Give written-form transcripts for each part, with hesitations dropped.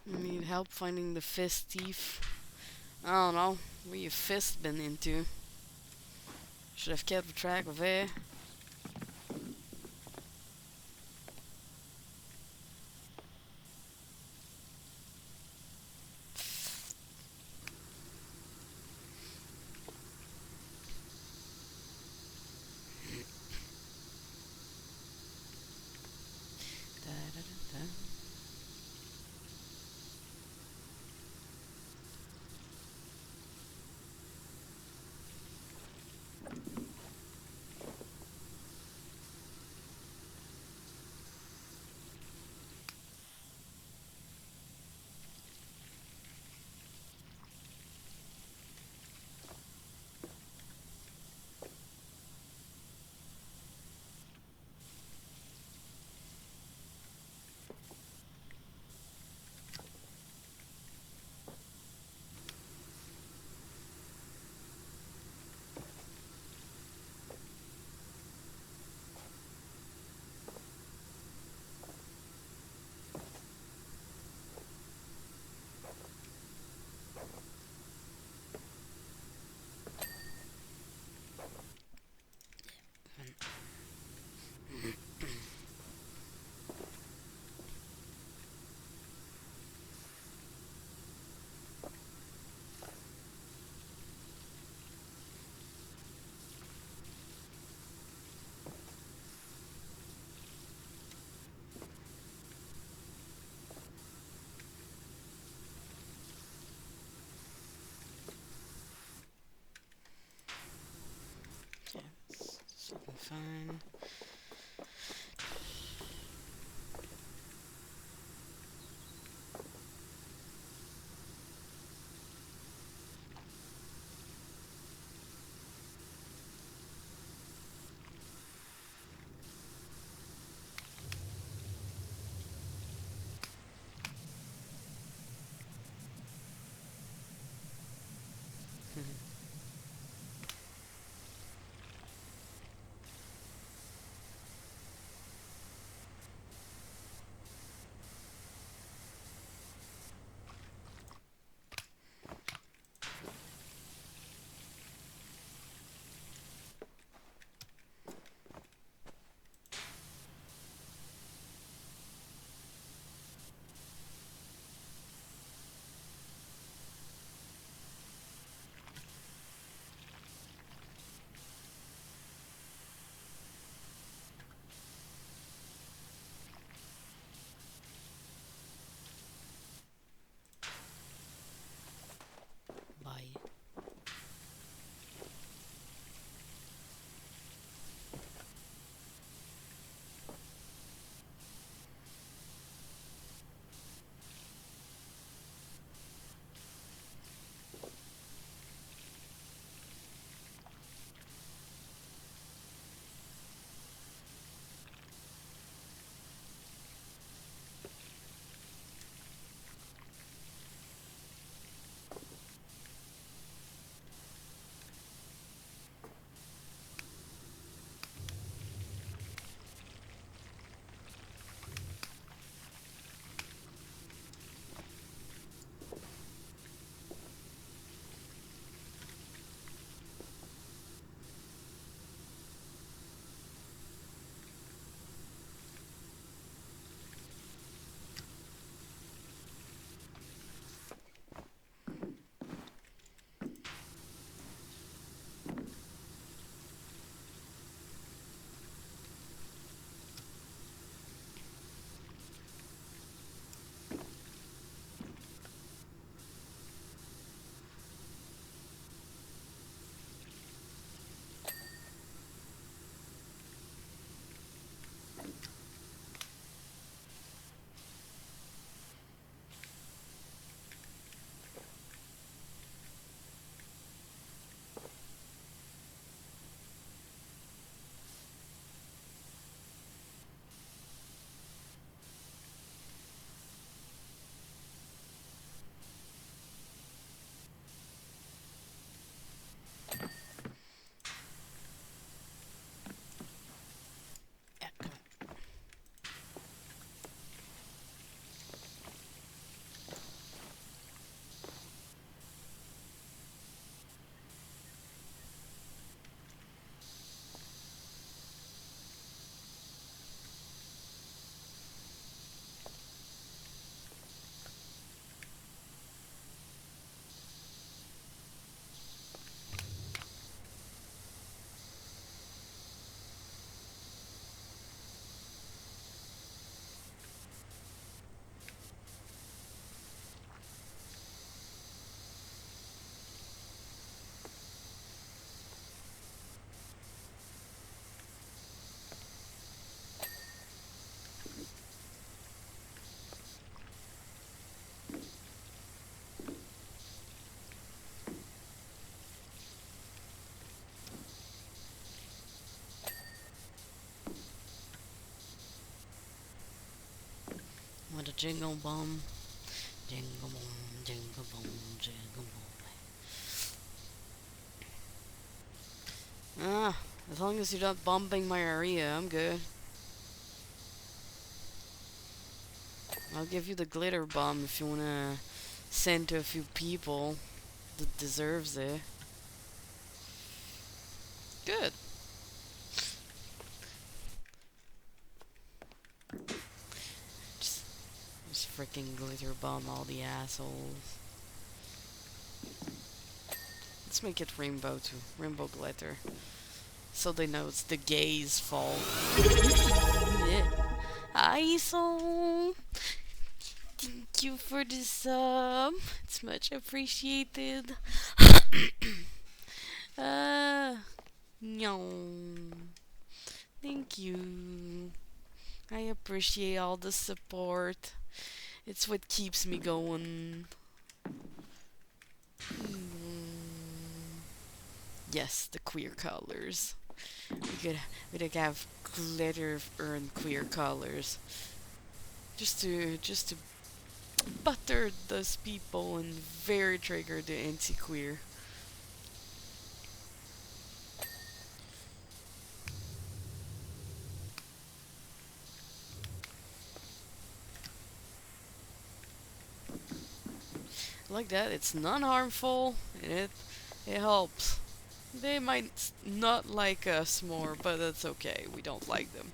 Need help finding the fist thief. I don't know. Where your fist been into? Should have kept track of it. Da, da, da, da. Something fine. jingle bum. Jingle bum, jingle bum, jingle bum. Ah, as long as you're not bombing my area, I'm good. I'll give you the glitter bomb if you wanna send to a few people that deserves it. Good. Just, just freaking glitter bomb all the assholes. Let's make it rainbow too. Rainbow glitter. So they know it's the gays' fault. Yeah. Hi, soul. Thank you for the sub. It's much appreciated. uh, no. Thank you. I appreciate all the support. It's what keeps me going. Yes, the queer colors. We could have glitter and queer colors. Just to butter those people and very trigger the anti-queer. Like that, it's non-harmful and it helps. They might not like us more, but that's okay. We don't like them.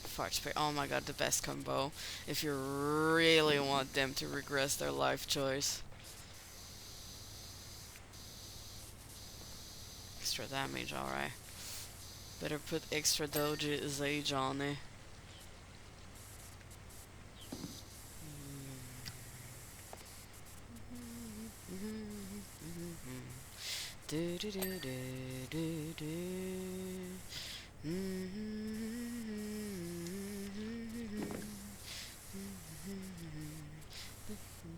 Fart spray. Oh my god, the best combo. If you really want them to regress their life choice. Extra damage, alright. Better put extra dosage on it. Do do do do do do.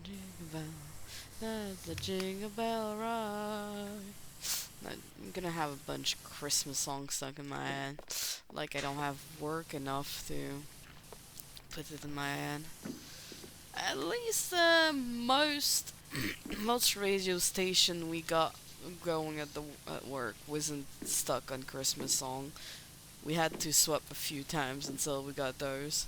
Jingle bell, that's the jingle bell ride. I'm gonna have a bunch of Christmas songs stuck in my head. Like I don't have work enough to put it in my head. At least most most radio station we got going at work wasn't stuck on Christmas song. We had to swap a few times until we got those.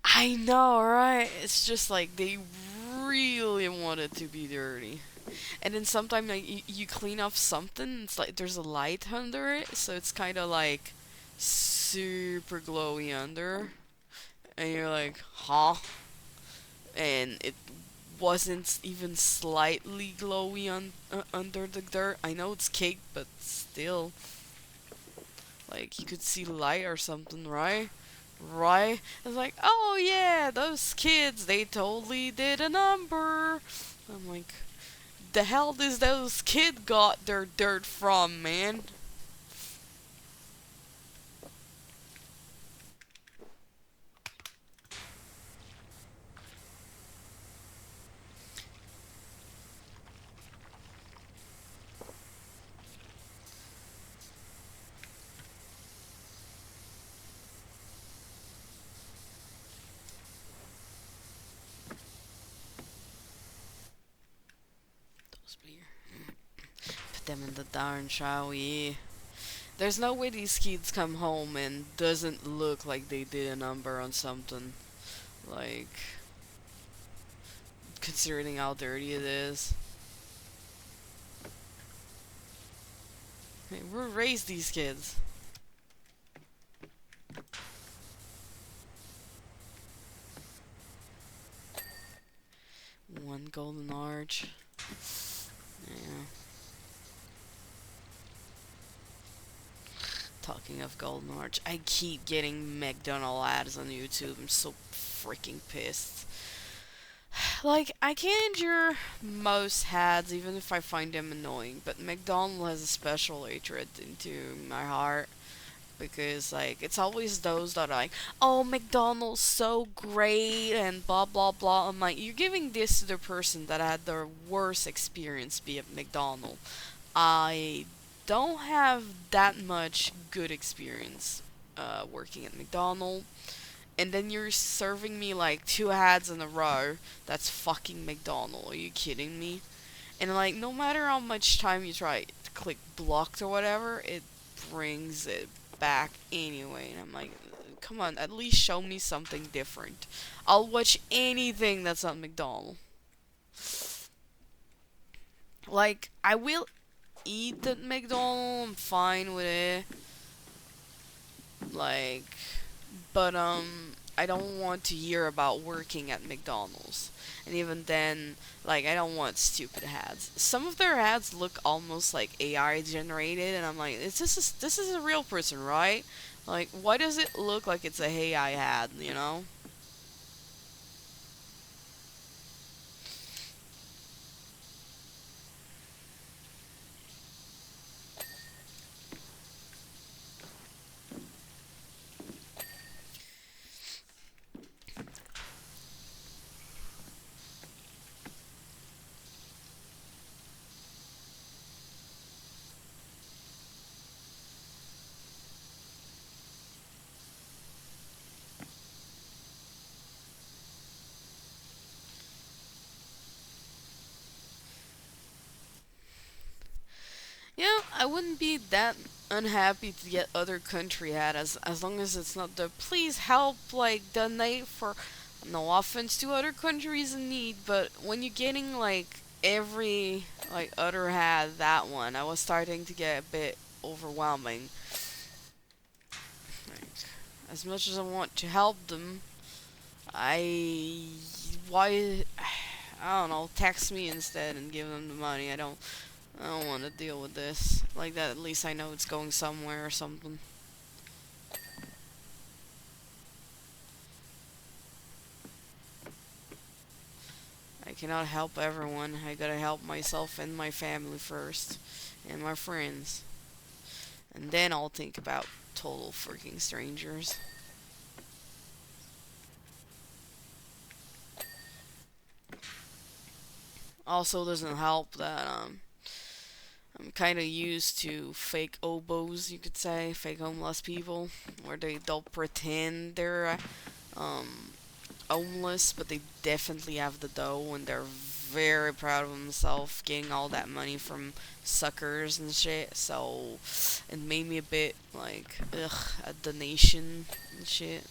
I know, right? It's just like they really want it to be dirty. And then sometimes like, you clean off something, it's like there's a light under it, so it's kind of like super glowy under. And you're like, huh? And it wasn't even slightly glowy under the dirt. I know it's cake, but still. Like, you could see light or something, right? Right? It's like, oh yeah, those kids, they totally did a number. I'm like, the hell does those kids got their dirt from, man? Those beer. Put them in the darn shower, yeah. There's no way these kids come home and doesn't look like they did a number on something. Like, considering how dirty it is. Hey, we raised these kids. One golden arch. Yeah. Talking of golden arch, I keep getting McDonald ads on YouTube. I'm so freaking pissed. Like, I can't endure most ads, even if I find them annoying. But McDonald has a special hatred into my heart. because like it's always those that are like, oh, McDonald's so great and blah blah blah. I'm like, you're giving this to the person that had the worst experience be at McDonald's. I don't have that much good experience working at McDonald's, and then you're serving me like two ads in a row. That's fucking McDonald's. Are you kidding me? And like, no matter how much time you try to click blocked or whatever, it brings it back anyway. And I'm like, come on, at least show me something different. I'll watch anything that's on McDonald's. Like, I will eat at McDonald's. I'm fine with it. Like, but I don't want to hear about working at McDonald's. And even then, like, I don't want stupid ads. Some of their ads look almost like AI generated, and I'm like, this is a real person, right? Like, why does it look like it's a AI ad, you know? Yeah, I wouldn't be that unhappy to get other country ad as long as it's not the please help like donate for no offense to other countries in need, but when you're getting like every like other had that one, I was starting to get a bit overwhelming. Like, as much as I want to help them, I why I don't know, text me instead and give them the money. I don't want to deal with this. Like that, at least I know it's going somewhere or something. I cannot help everyone. I gotta help myself and my family first, and my friends. And then I'll think about total freaking strangers. Also, doesn't help that I'm kind of used to fake obos, you could say, fake homeless people, where they'll pretend they're um homeless, but they definitely have the dough and they're very proud of themselves getting all that money from suckers and shit. So it made me a bit like, ugh, a donation and shit.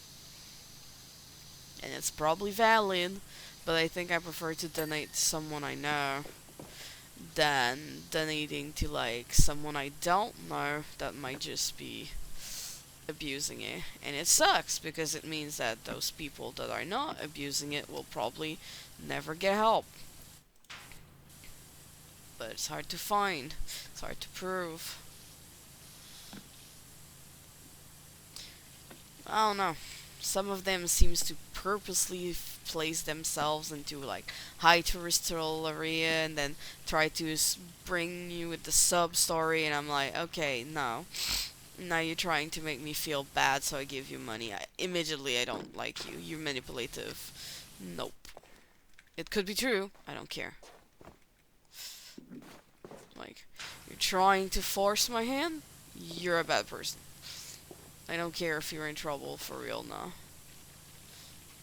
And it's probably valid, but I think I prefer to donate to someone I know than donating to like someone I don't know that might just be abusing it. And it sucks because it means that those people that are not abusing it will probably never get help. But it's hard to find, it's hard to prove. I don't know. Some of them seems to purposely place themselves into like high touristal area and then try to bring you with the sub story, and I'm like, okay, no. Now you're trying to make me feel bad, so I give you money. Immediately, I don't like you. You're manipulative. Nope. It could be true. I don't care. Like, you're trying to force my hand? You're a bad person. I don't care if you're in trouble for real now.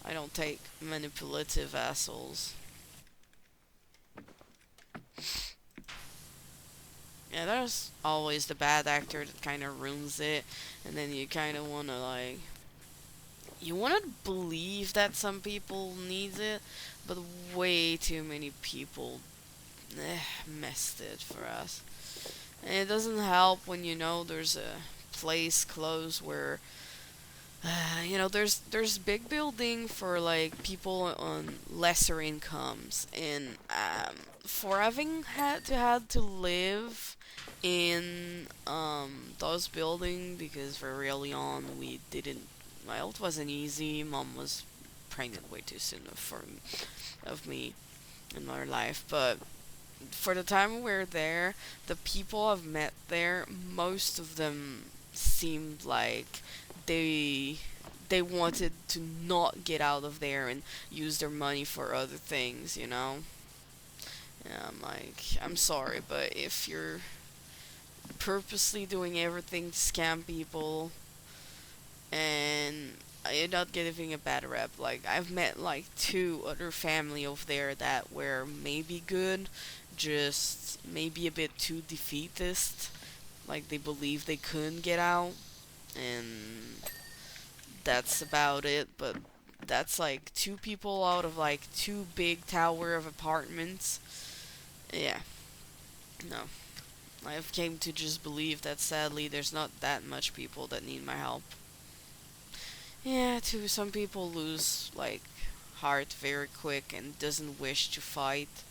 I don't take manipulative assholes. Yeah, there's always the bad actor that kind of ruins it, and then you kind of want to like you want to believe that some people need it, but way too many people messed it for us. And it doesn't help when you know there's a place close where there's big building for like people on lesser incomes, and for having had to live in those building because very early on we didn't my health wasn't easy. Mom was pregnant way too soon of me in my life, but for the time we were there, the people I've met there, most of them seemed like they they wanted to not get out of there and use their money for other things, you know? And I'm like, I'm sorry, but if you're purposely doing everything to scam people and you're not giving a bad rep, like I've met like two other family over there that were maybe good, just maybe a bit too defeatist, like they believe they couldn't get out, and that's about it. But that's like two people out of like two big tower of apartments. Yeah, no. I've came to just believe that sadly there's not that much people that need my help. Yeah, too, some people lose like heart very quick and doesn't wish to fight.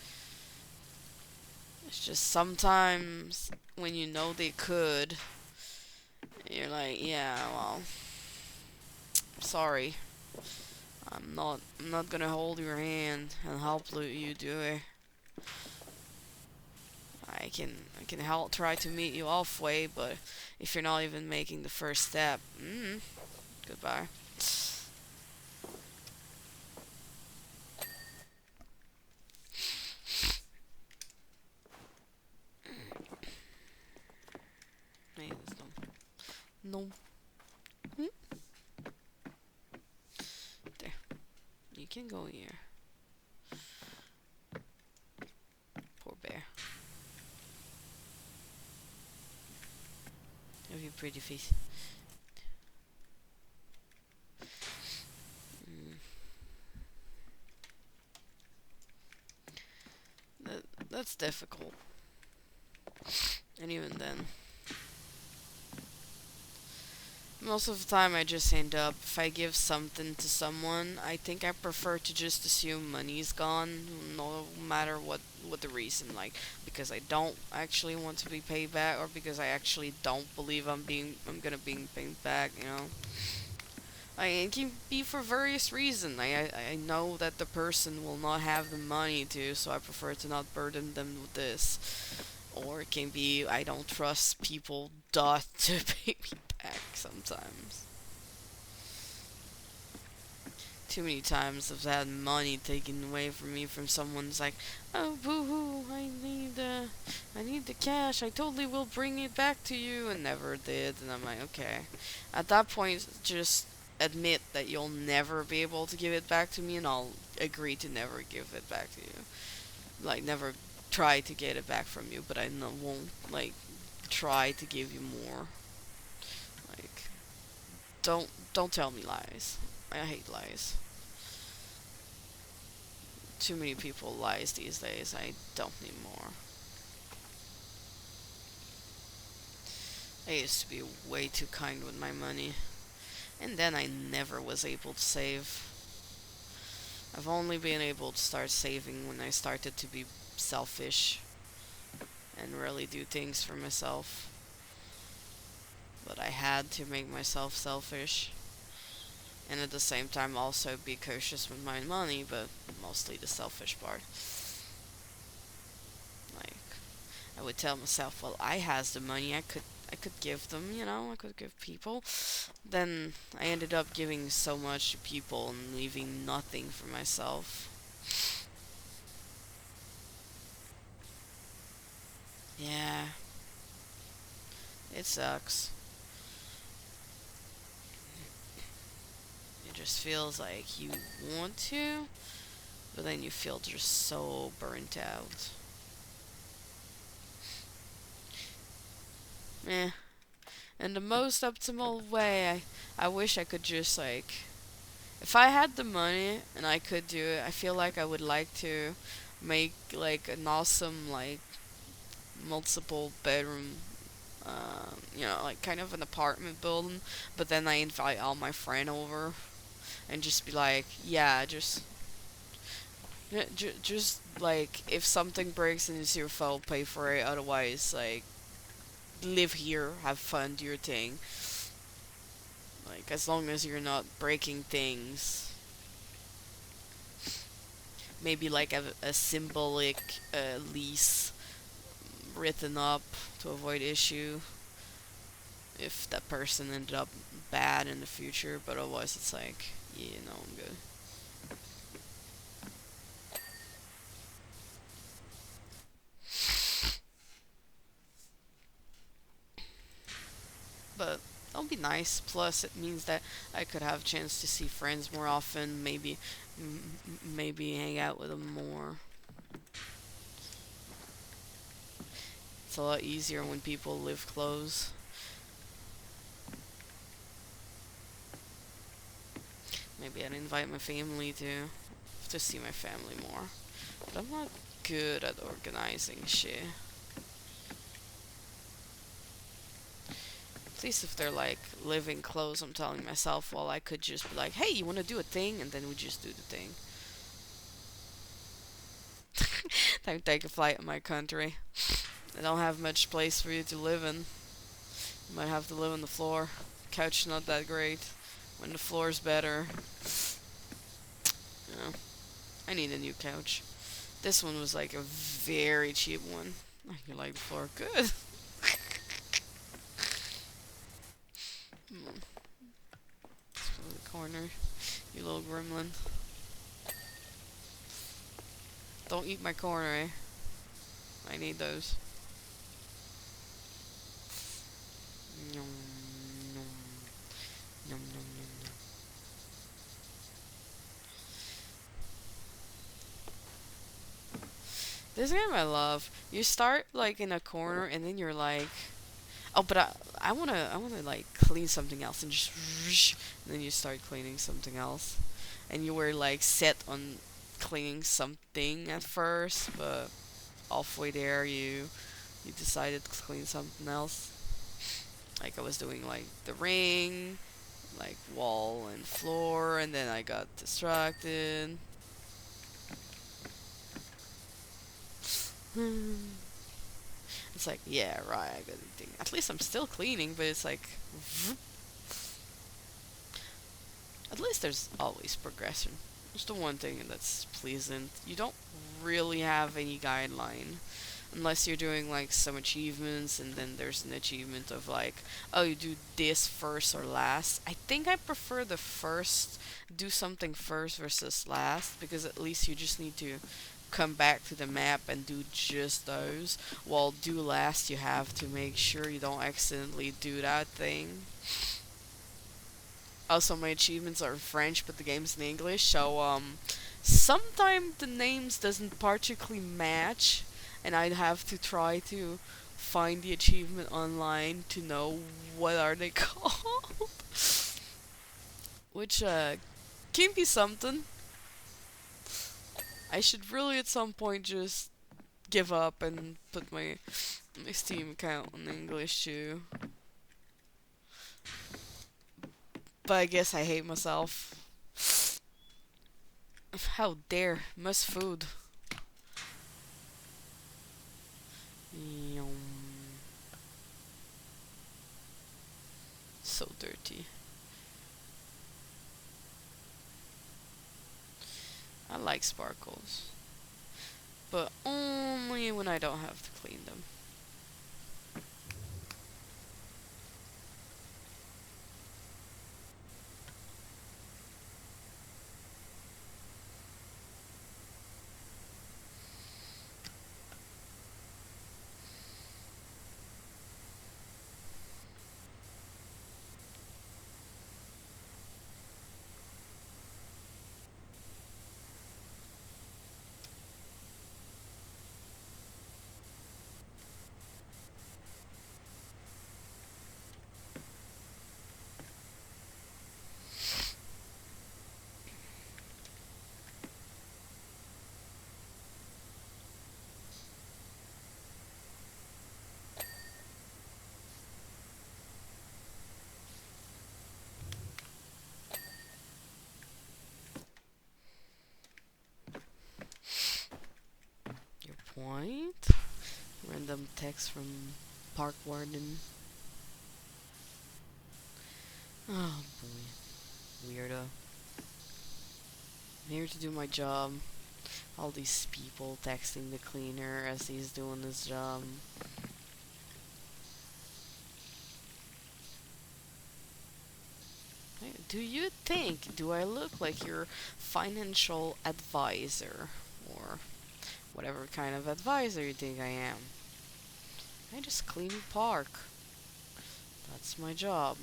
It's just sometimes when you know they could, you're like, yeah, well, sorry. I'm not gonna hold your hand and help you do it. I can help try to meet you halfway, but if you're not even making the first step, goodbye. Nee, dat is dom. Dom. Hm? There. You can go here. Poor bear. Have you pretty face? Mm. That's difficult. And even then, most of the time I just end up, if I give something to someone, I think I prefer to just assume money's gone, no matter what the reason, like, because I don't actually want to be paid back, or because I actually don't believe I'm gonna be paid back, you know? It can be for various reasons. I know that the person will not have the money to, so I prefer to not burden them with this. Or it can be I don't trust people dot to pay me back sometimes. Too many times I've had money taken away from me from someone's like, oh boo hoo, I need the cash. I totally will bring it back to you, and never did. And I'm like, okay. At that point, just admit that you'll never be able to give it back to me, and I'll agree to never give it back to you. Like never try to get it back from you, but I won't like try to give you more. Like don't tell me lies. I hate lies. Too many people lies these days. I don't need more. I used to be way too kind with my money, and then I never was able to save. I've only been able to start saving when I started to be selfish and really do things for myself. But I had to make myself selfish, and at the same time also be cautious with my money, but mostly the selfish part. Like I would tell myself, well, I has the money, I could give them, I could give people. Then I ended up giving so much to people and leaving nothing for myself. Yeah, it sucks. It just feels like you want to, but then you feel just so burnt out. Eh. In the most optimal way, I wish I could just like, if I had the money and I could do it, I feel like I would like to make like an awesome like multiple bedroom, like kind of an apartment building, but then I invite all my friend over and just be like, yeah, just like if something breaks and it's your fault, pay for it. Otherwise, like live here, have fun, do your thing. Like as long as you're not breaking things, maybe like a symbolic lease written up to avoid issue. if that person ended up bad in the future, but otherwise it's like, yeah, no, I'm good. But that'll be nice. Plus, it means that I could have a chance to see friends more often. Maybe hang out with them more. It's a lot easier when people live close. Maybe I'd invite my family to see my family more. But I'm not good at organizing shit. At least if they're like living close, I'm telling myself, well, I could just be like, hey, you want to do a thing? And then we just do the thing. Time to take a flight in my country. I don't have much place for you to live in. You might have to live on the floor. Couch not that great. When the floor's better. You know, I need a new couch. This one was like a very cheap one. You like the floor? Good. The corner. You little gremlin. Don't eat my corner, eh? I need those. Nom, nom, nom, nom, nom. This game I love. You start like in a corner and then you're like, oh, but I wanna like clean something else and just, and then you start cleaning something else, and you were like set on cleaning something at first, but halfway there you decided to clean something else. Like I was doing like the ring, like wall and floor, and then I got distracted. It's like, yeah, right, I got the thing. At least I'm still cleaning, but it's like, at least there's always progression. It's the one thing that's pleasant. You don't really have any guideline unless you're doing like some achievements, and then there's an achievement of like, oh, you do this first or last. I think I prefer the first, do something first versus last, because at least you just need to come back to the map and do just those, while do last you have to make sure you don't accidentally do that thing. Also, my achievements are in French, but the game's in English, so sometimes the names doesn't particularly match, and I'd have to try to find the achievement online to know what are they called, which can be something. I should really at some point just give up and put my Steam account in English too. But I guess I hate myself. How dare, must food. Yum. So dirty. I like sparkles, but only when I don't have to clean them. Your point? Random text from Park Warden. Oh boy. Weirdo. I'm here to do my job. All these people texting the cleaner as he's doing his job. do you think? Do I look like your financial advisor? Or whatever kind of advisor you think I am? I just clean the park. That's my job.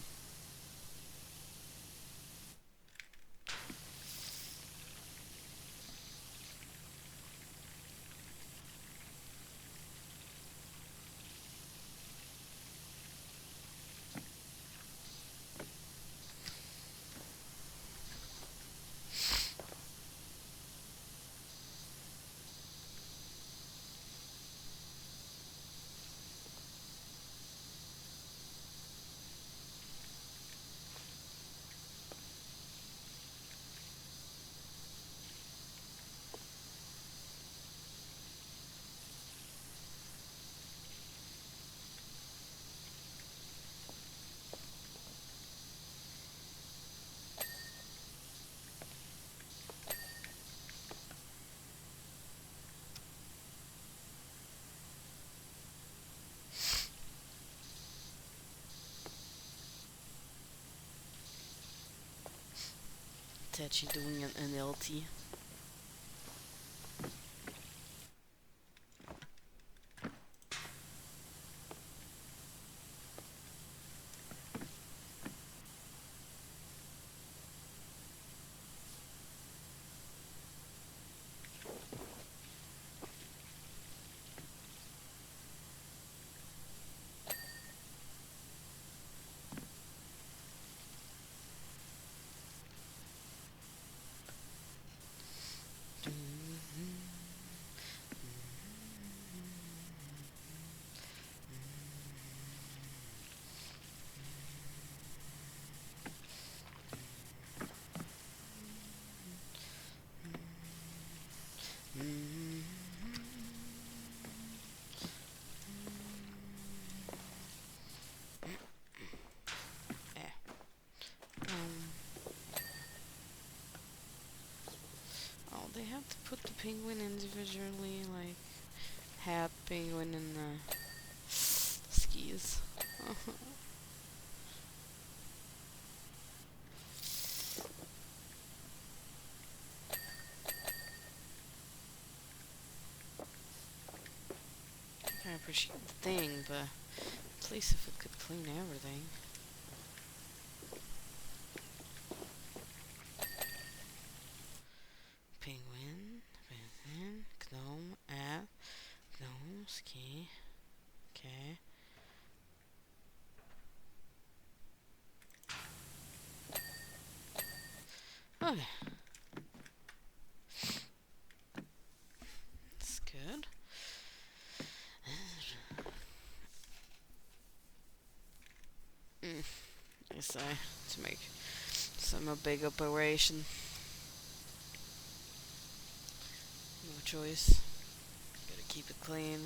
Tachi doing an LT. Eh. Oh, they have to put the penguin individually, like hat penguin and skis. I appreciate the thing, but at least if it could clean everything. Penguin, penguin, gnome, at, gnome, ski. Okay. Okay. That's good. I say to make some a big operation. No choice. Gotta keep it clean.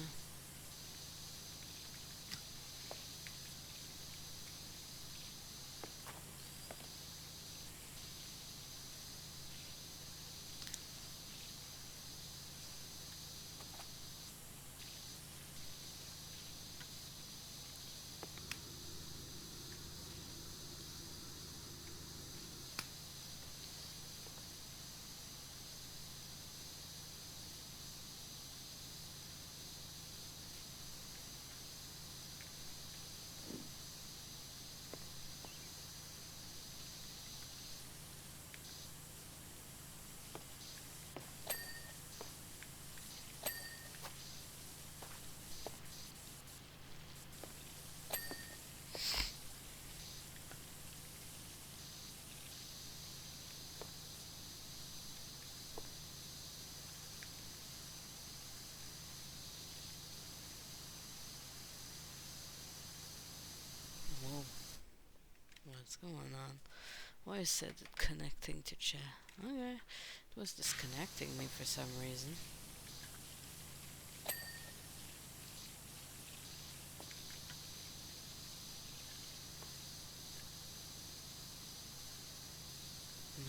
Whoa. What's going on? Why is it connecting to chat? Okay. It was disconnecting me for some reason.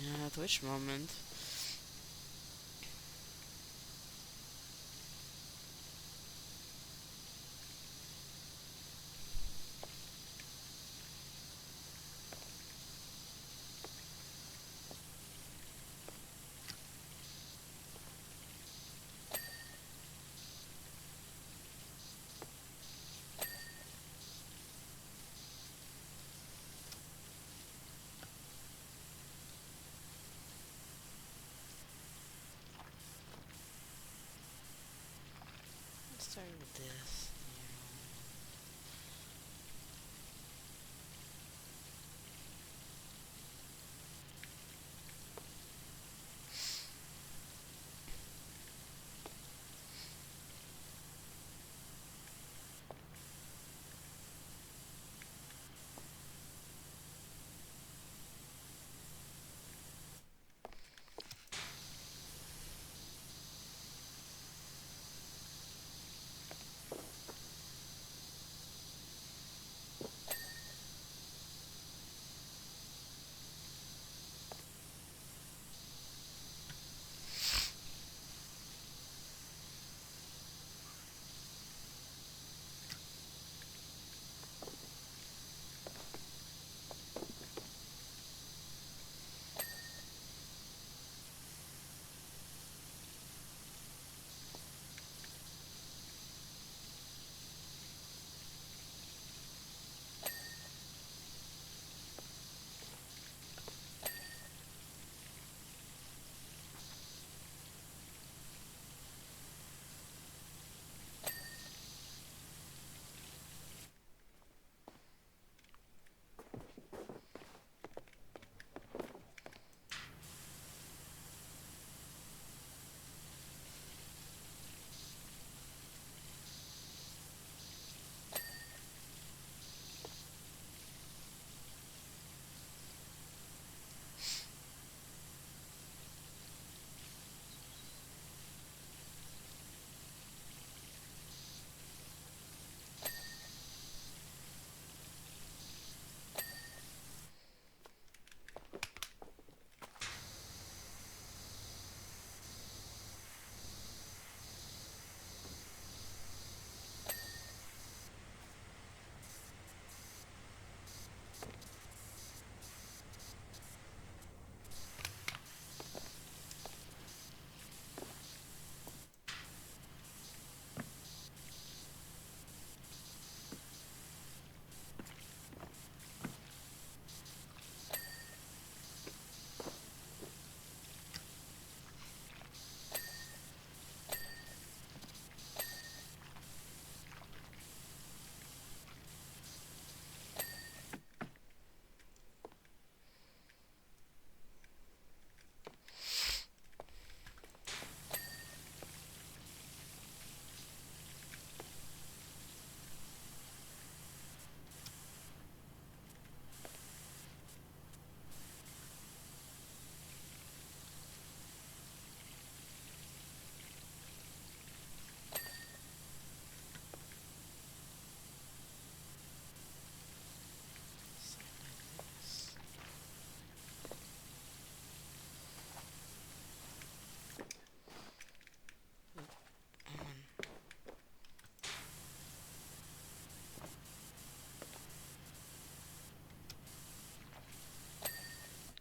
Yeah, at which moment? start with this.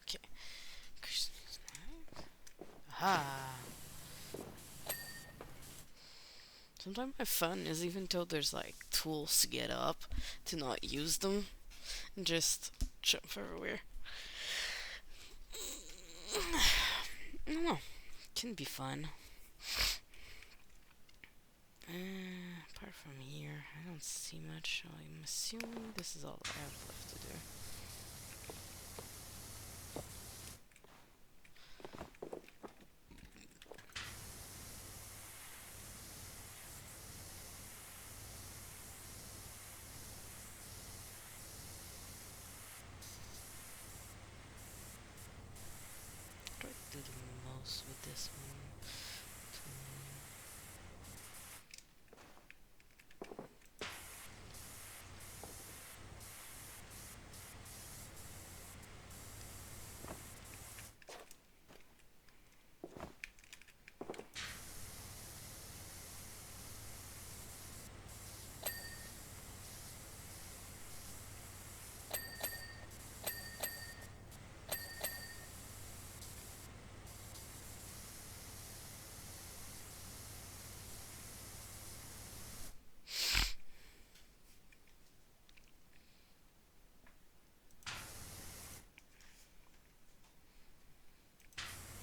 Okay. Ah. Sometimes my fun is even though there's like tools to get up, to not use them and just jump everywhere. I don't know. Can be fun. Apart from here, I don't see much. So I'm assuming this is all I have left to do. Try to do the most with this one.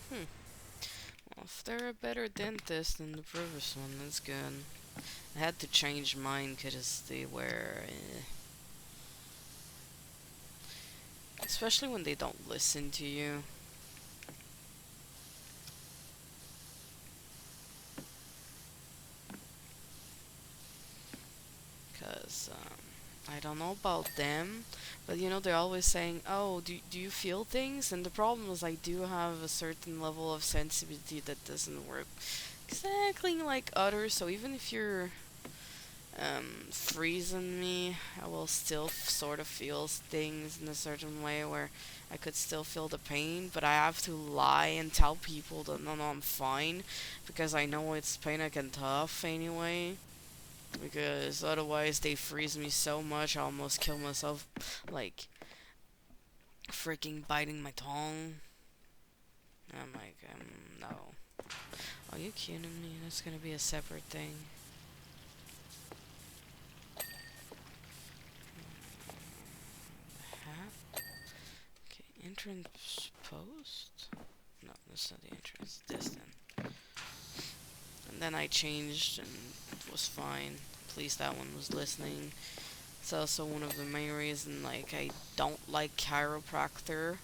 Hmm. Well, if they're a better dentist than the previous one, that's good. I had to change mine because they were, especially when they don't listen to you. Because I don't know about them, but they're always saying, "Oh, do you feel things?" And the problem is, I do have a certain level of sensitivity that doesn't work exactly like others. So even if you're freezing me, I will still sort of feel things in a certain way where I could still feel the pain, but I have to lie and tell people that no, I'm fine, because I know it's pain I can tough anyway. Because otherwise they freeze me so much I almost kill myself, like freaking biting my tongue. I'm like, no. Are you kidding me? That's gonna be a separate thing. Hat. Okay, entrance post. No, that's not the entrance. This then. And then I changed and it was fine. At least that one was listening. It's also one of the main reasons like I don't like chiropractor,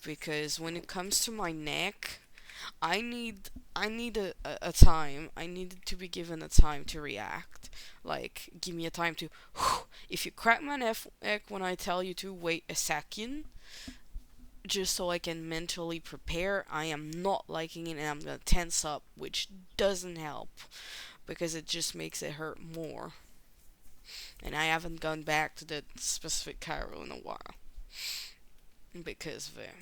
because when it comes to my neck, I need I need a time. I need to be given a time to react. Like, give me a time to. If you crack my neck when I tell you to wait a second, just so I can mentally prepare, I am not liking it and I'm gonna tense up, which doesn't help because it just makes it hurt more. And I haven't gone back to that specific chiro in a while because of it.